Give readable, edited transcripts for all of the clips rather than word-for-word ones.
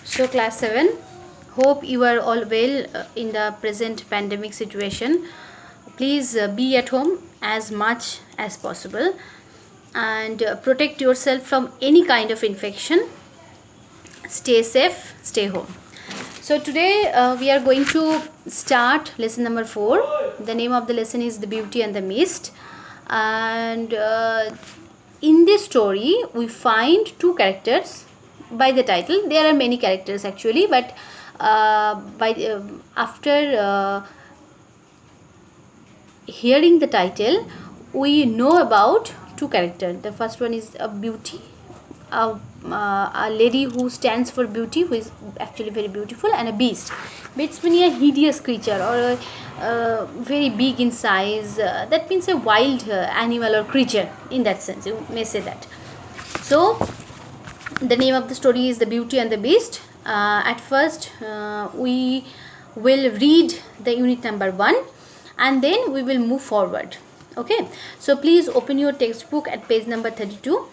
So class 7, hope you are all well in the present pandemic situation. Please be at home as much as possible and protect yourself from any kind of infection. Stay safe, stay home. So today we are going to start lesson number 4. The name of the lesson is The Beauty and the Beast. And in this story we find two characters. By the title there are many characters actually, but after hearing the title we know about two characters. The first one is a beauty, a lady who stands for beauty, who is actually very beautiful, and a beast. Beast means a hideous creature or a very big in size. That means a wild animal or creature. In that sense, you may say that. So the name of the story is The Beauty and the Beast. At first we will read the unit number 1 and then we will move forward. Okay, so please open your textbook at page number 32.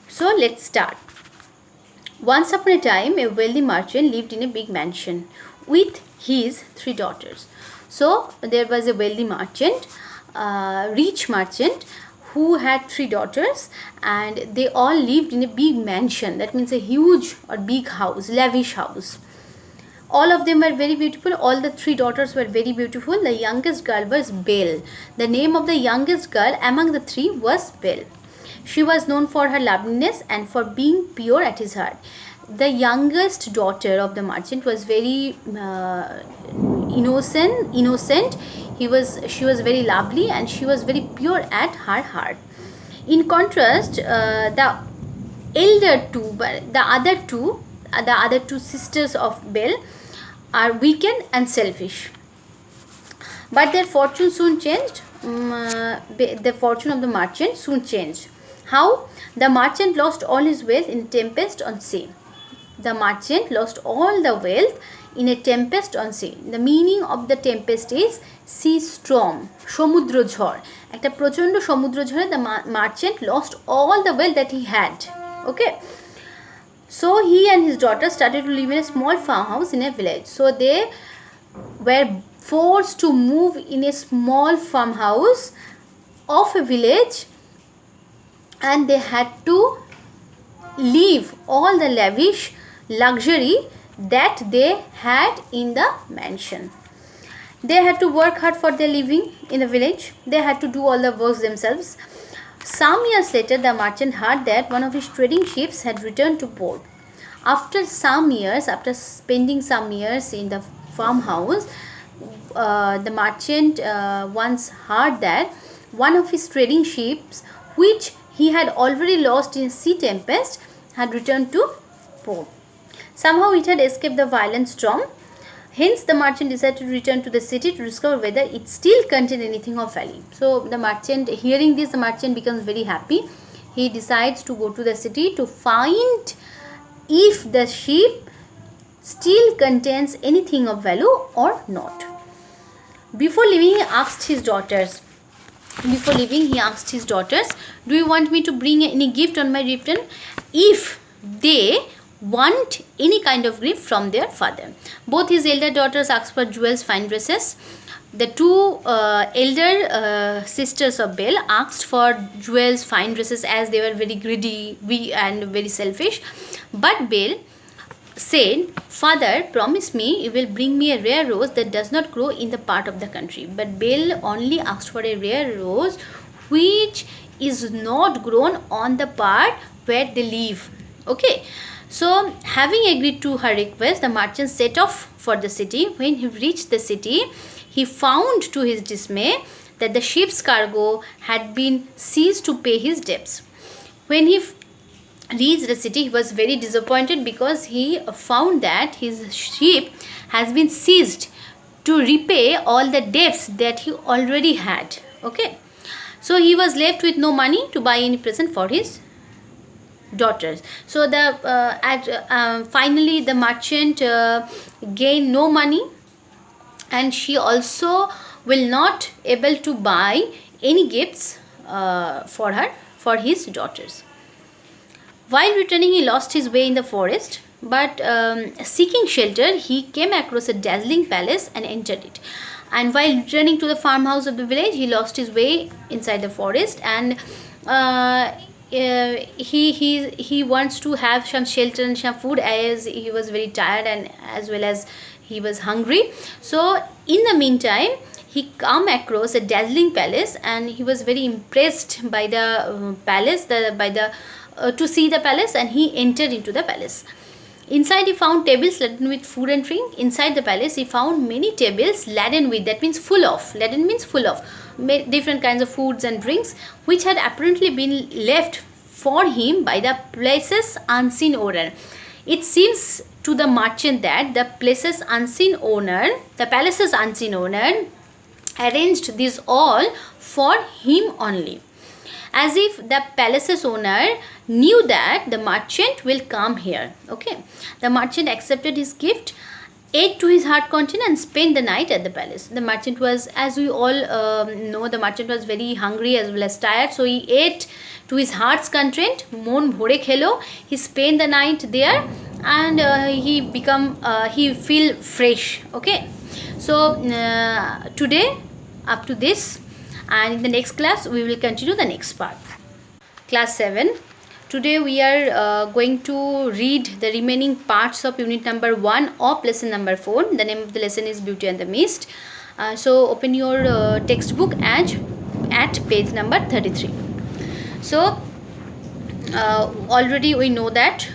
So let's start. Once upon a time a wealthy merchant lived in a big mansion with his 3 daughters. So there was a wealthy merchant, rich merchant, who had 3 daughters, and they all lived in a big mansion. That means a huge or big house, lavish house. All of them were very beautiful. All the 3 daughters were very beautiful. The youngest girl was Belle. The name of the youngest girl among the 3 was Belle. She was known for her loveliness and for being pure at his heart. The youngest daughter of the merchant was very innocent. She was very lovely and she was very pure at her heart. In contrast, the other two sisters of Belle are wicked and selfish. But their fortune soon changed. The fortune of the merchant soon changed. How? The merchant lost all his wealth in a tempest on sea. The merchant lost all the wealth in a tempest on sea. The meaning of the tempest is sea storm, সমুদ্র ঝড়. একটা প্রচন্ড সমুদ্র ঝড়ে the merchant lost all the wealth that he had. Okay. So he and his daughter started to live in a small farmhouse in a village. So they were forced to move in a small farmhouse of a village, and they had to leave all the lavish luxury that they had in the mansion. They had to work hard for their living in the village. They had to do all the works themselves. Some years later, the merchant heard that one of his trading ships had returned to port. After spending some years in the farmhouse, the merchant once heard that one of his trading ships, which he had already lost in a sea tempest, had returned to port. Somehow it had escaped the violent storm. Hence the merchant decided to return to the city to discover whether it still contained anything of value. So the merchant, hearing this, the merchant becomes very happy. He decides to go to the city to find if the ship still contains anything of value or not. Before leaving, he asked his daughters, do you want me to bring any gift on my return? If they want any kind of gift from their father. Both his elder daughters asked for jewels, fine dresses. The 2 elder sisters of Belle asked for jewels, fine dresses, as they were very greedy and very selfish. But Belle said, "Father, promise me you will bring me a rare rose that does not grow in the part of the country." But Belle only asked for a rare rose which is not grown on the part where they live. Okay. So having agreed to her request, the merchant set off for the city. When he reached the city, he found to his dismay that the ship's cargo had been seized to pay his debts. When he reached the city, he was very disappointed because he found that his ship has been seized to repay all the debts that he already had. Okay. So he was left with no money to buy any present for his daughters. So finally the merchant gained no money, and she also will not able to buy any gifts for his daughters. While returning, he lost his way in the forest, but seeking shelter, he came across a dazzling palace and entered it. And while returning to the farmhouse of the village, he lost his way inside the forest, and he wants to have some shelter and some food, as he was very tired and as well as he was hungry. So in the meantime, he come across a dazzling palace, and he was very impressed by the palace, to see the palace, and he entered into the palace. Inside he found tables laden with food and drink. Inside the palace he found many tables laden with, that means full of, laden means full of, different kinds of foods and drinks, which had apparently been left for him by the place's unseen owner. It seems to the merchant that the palace's unseen owner arranged this all for him only, as if the palace's owner knew that the merchant will come here. Okay, the merchant accepted his gift, ate to his heart content, and spent the night at the palace. The merchant was, as we all know, the merchant was very hungry as well as tired, so he ate to his heart's content. Mon bhore khelo. He spent the night there, and he feel fresh. Okay, so today up to this, and in the next class we will continue the next part. Class 7. Today we are going to read the remaining parts of unit number 1 of lesson number 4. The name of the lesson is Beauty and the Beast. So open your textbook at page number 33. So already we know that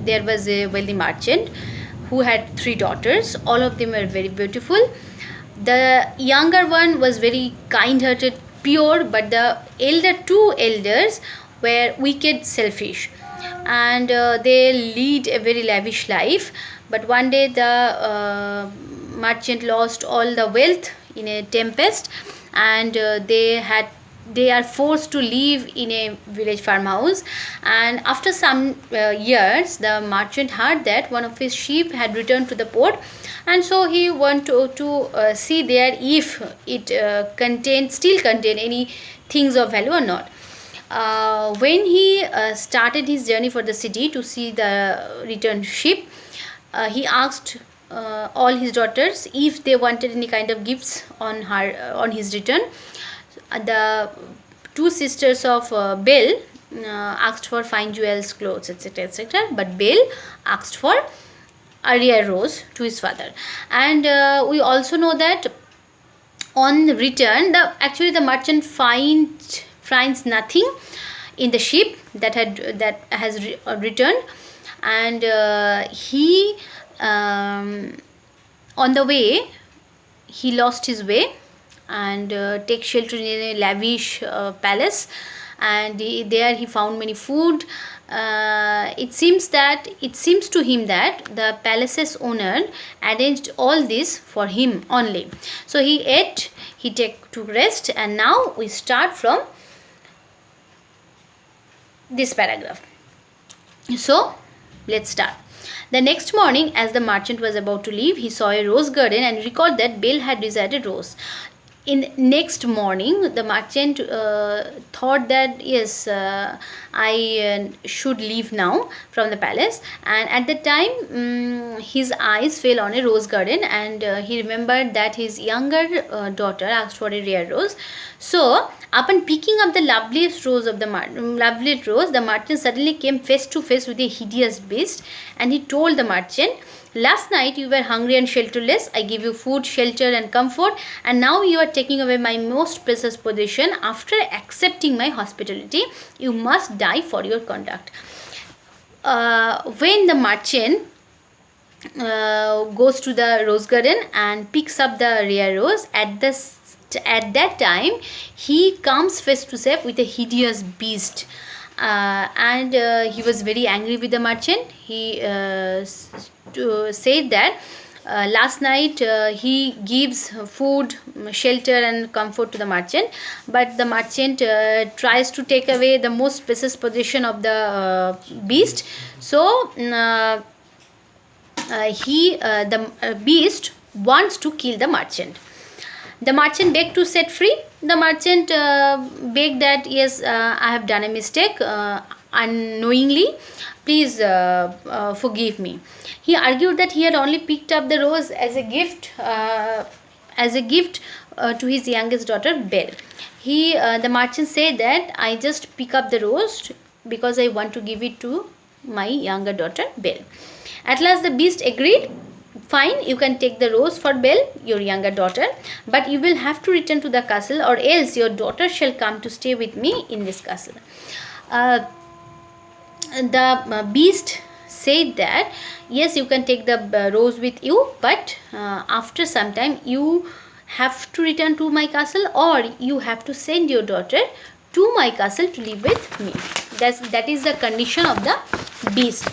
there was a wealthy merchant who had 3 daughters. All of them were very beautiful. The younger one was very kind-hearted, pure, but the two elders were wicked, selfish, and they lead a very lavish life. But one day the merchant lost all the wealth in a tempest, and they are forced to live in a village farmhouse. And after some years, the merchant heard that one of his sheep had returned to the port, and so he wanted to see there if it still contained any things of value or not. When he started his journey for the city to see the returned sheep, he asked all his daughters if they wanted any kind of gifts on his return. The 2 sisters of Belle asked for fine jewels, clothes, etc., etc., but Belle asked for a rare rose to his father. And we also know that on return, the merchant finds nothing in the ship that has returned, and he on the way he lost his way and take shelter in a lavish palace, and there he found many food. It seems to him that the palace's owner arranged all this for him only. So he ate, he took rest, and now we start from this paragraph. So let's start. The next morning, as the merchant was about to leave, he saw a rose garden and recalled that Belle had desired a rose. In next morning, the merchant thought that yes, I should leave now from the palace, and at that time his eyes fell on a rose garden, and he remembered that his younger daughter asked for a rare rose. So upon picking up the loveliest rose, the merchant suddenly came face to face with a hideous beast, and he told the merchant, "Last night you were hungry and shelterless. I gave you food, shelter and comfort, and now you are taking away my most precious possession. After accepting my hospitality, you must die for your conduct." When the merchant goes to the rose garden and picks up the rare rose, at that time he comes face to face with a hideous beast. And he was very angry with the merchant. He said that last night he gives food, shelter and comfort to the merchant, but the merchant tries to take away the most precious possession of the beast. So the beast wants to kill the merchant. The merchant begged to set free. The merchant begged that yes, I have done a mistake. unknowingly. Please forgive me. He argued that he had only picked up the rose as a gift, to his youngest daughter Belle. The merchant said that I just pick up the rose because I want to give it to my younger daughter Belle. At last the beast agreed. Fine, you can take the rose for Belle, your younger daughter, but you will have to return to the castle, or else your daughter shall come to stay with me in this castle. The beast said that yes, you can take the rose with you, but after some time you have to return to my castle, or you have to send your daughter to my castle to live with me. That is the condition of the beast.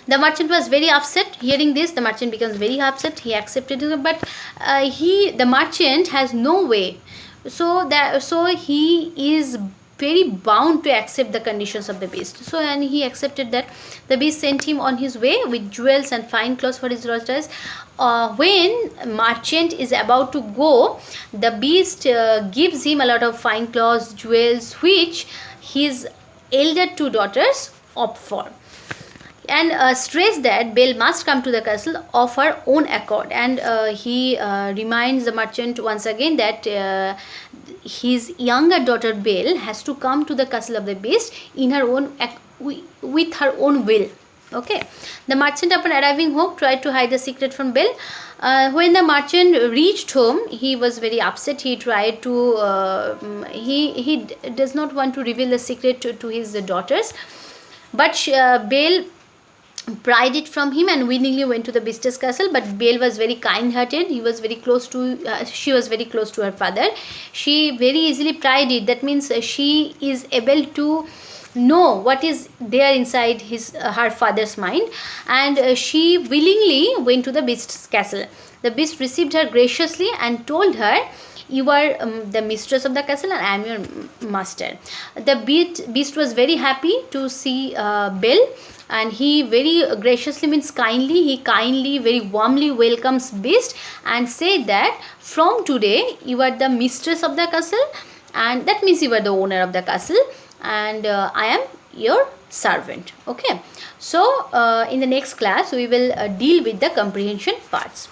The merchant was very upset. Hearing this, the merchant becomes very upset. He accepted it, but the merchant has no way. So he is very bound to accept the conditions of the beast. So and he accepted that. The beast sent him on his way with jewels and fine clothes for his daughters. When merchant is about to go, the beast gives him a lot of fine clothes, jewels, which his elder two daughters opt for, and stress that Belle must come to the castle of her own accord. And he reminds the merchant once again that his younger daughter Belle has to come to the castle of the beast in her own with her own will. Okay. The merchant, upon arriving home, tried to hide the secret from Belle. When the merchant reached home, he was very upset. He tried to he does not want to reveal the secret to his daughters, but Belle pried it from him and willingly went to the beast's castle. But Belle was very kind-hearted. She was very close to her father. She very easily pried it. That means she is able to know what is there inside her father's mind, and she willingly went to the beast's castle. The beast received her graciously and told her, you are the mistress of the castle and I am your master. The beast was very happy to see Belle, and he very graciously, means kindly, he kindly, very warmly welcomes beast and said that from today you are the mistress of the castle, and that means you are the owner of the castle, and I am your servant. Okay. So in the next class we will deal with the comprehension parts.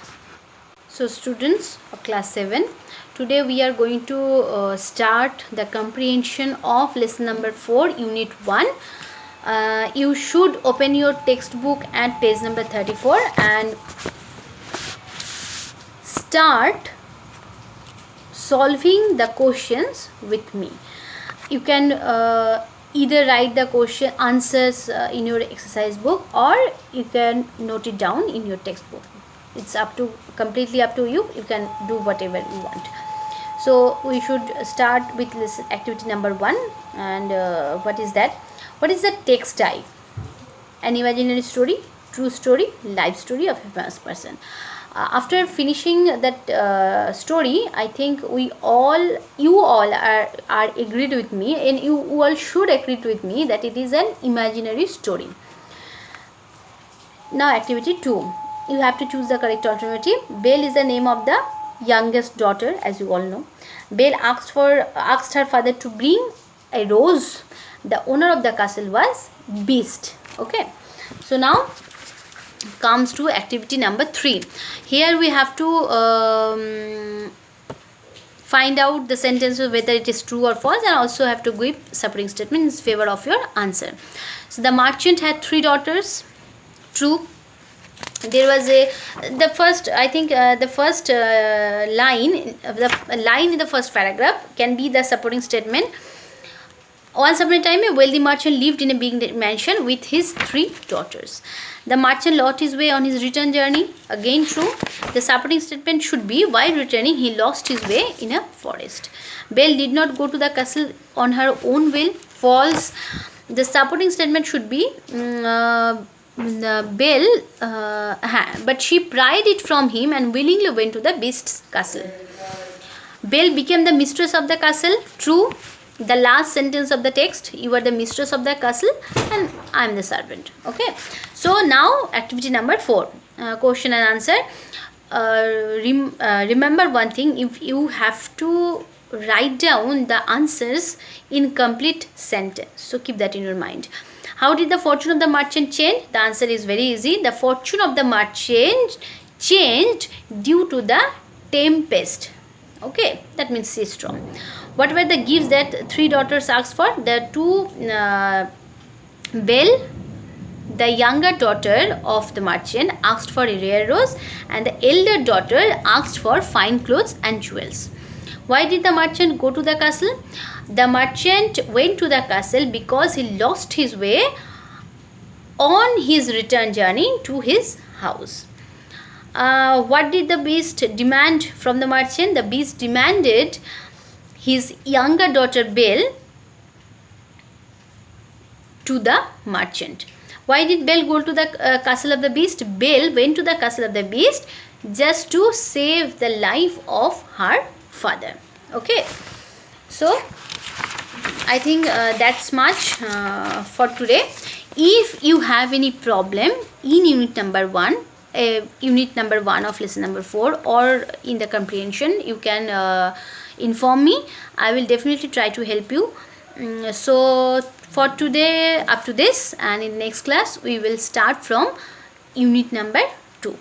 So students of class 7, today we are going to start the comprehension of lesson number 4, unit 1. You should open your textbook at page number 34 and start solving the questions with me. You can either write the question answers in your exercise book, or you can note it down in your textbook. It's completely up to you. You can do whatever you want. So we should start with this activity number 1. And what is that? What is the text type? An imaginary story, true story, life story of a famous person. After finishing that story, I think you all are agreed with me, and you all should agree with me that it is an imaginary story. Now activity 2. You have to choose the correct alternative. Belle is the name of the youngest daughter, as you all know. Belle asked her father to bring a rose. The owner of the castle was Beast. Okay. So now comes to activity number 3. Here we have to find out the sentences whether it is true or false, and also have to give supporting statement in favor of your answer. So the merchant had 3 daughters. True. There was the first line in the first paragraph can be the supporting statement. Once upon a time, a wealthy merchant lived in a big mansion with his 3 daughters. The merchant lost his way on his return journey. Again true. The supporting statement should be, while returning, he lost his way in a forest. Belle did not go to the castle on her own will. False. The supporting statement should be, Belle, but she pried it from him and willingly went to the beast's castle. Belle became the mistress of the castle. True. The last sentence of the text, you are the mistress of the castle and I am the servant. Okay. So now activity number 4, question and answer. Remember one thing, if you have to write down the answers in complete sentence. So keep that in your mind. How did the fortune of the merchant change? The answer is very easy. The fortune of the merchant changed due to the tempest. Okay, that means sea storm. What were the gifts that three daughters asked for? The two Belle, the younger daughter of the merchant, asked for a rare rose, and the elder daughter asked for fine clothes and jewels. Why did the merchant go to the castle? The merchant went to the castle because he lost his way on his return journey to his house. What did the beast demand from the merchant? The beast demanded his younger daughter Belle to the merchant. Why did Belle go to the castle of the beast? Belle went to the castle of the beast just to save the life of her father. Okay, so I think that's much for today. If you have any problem in unit number 1, of lesson number 4, or in the comprehension, you can inform me. I will definitely try to help you. So for today, up to this, and in next class we will start from unit number 2.